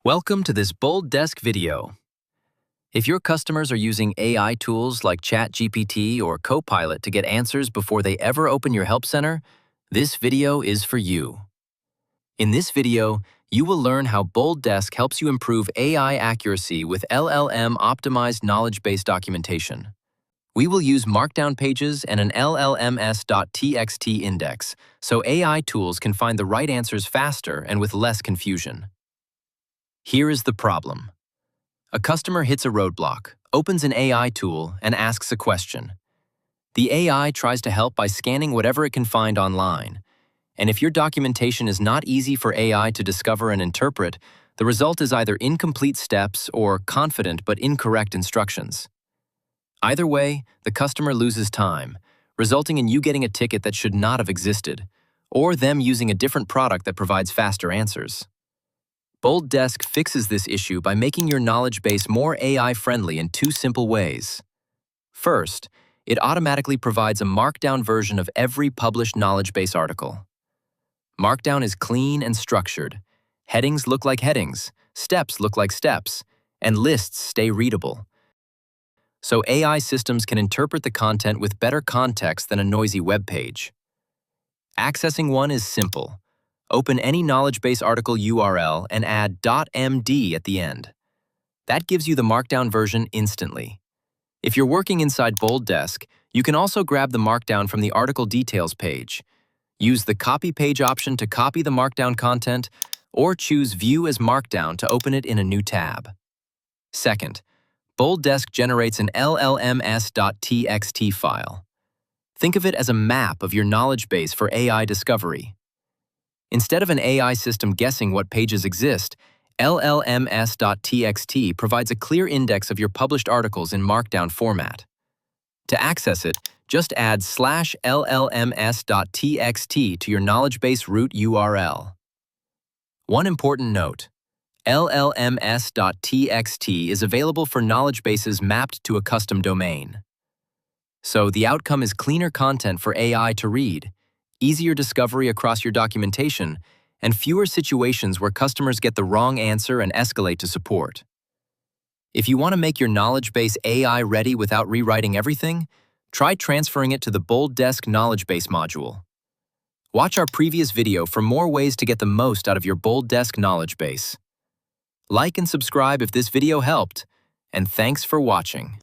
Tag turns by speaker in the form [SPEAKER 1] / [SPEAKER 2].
[SPEAKER 1] Welcome to this BoldDesk video. If your customers are using AI tools like ChatGPT or Copilot to get answers before they ever open your help center, this video is for you. In this video, you will learn how BoldDesk helps you improve AI accuracy with LLM-optimized knowledge-based documentation. We will use Markdown pages and an llms.txt index, so AI tools can find the right answers faster and with less confusion. Here is the problem. A customer hits a roadblock, opens an AI tool, and asks a question. The AI tries to help by scanning whatever it can find online. And if your documentation is not easy for AI to discover and interpret, the result is either incomplete steps or confident but incorrect instructions. Either way, the customer loses time, resulting in you getting a ticket that should not have existed, or them using a different product that provides faster answers. BoldDesk fixes this issue by making your knowledge base more AI-friendly in two simple ways. First, it automatically provides a Markdown version of every published knowledge base article. Markdown is clean and structured. Headings look like headings, steps look like steps, and lists stay readable. So AI systems can interpret the content with better context than a noisy web page. Accessing one is simple. Open any knowledge base article URL and add .md at the end. That gives you the Markdown version instantly. If you're working inside BoldDesk, you can also grab the Markdown from the article details page. Use the Copy Page option to copy the Markdown content, or choose View as Markdown to open it in a new tab. Second, BoldDesk generates an llms.txt file. Think of it as a map of your knowledge base for AI discovery. Instead of an AI system guessing what pages exist, llms.txt provides a clear index of your published articles in Markdown format. To access it, just add /llms.txt to your knowledge base root URL. One important note: llms.txt is available for knowledge bases mapped to a custom domain. So the outcome is cleaner content for AI to read, easier discovery across your documentation, and fewer situations where customers get the wrong answer and escalate to support. If you want to make your knowledge base AI ready without rewriting everything, try transferring it to the BoldDesk knowledge base module. Watch our previous video for more ways to get the most out of your BoldDesk knowledge base. Like and subscribe if this video helped, and thanks for watching.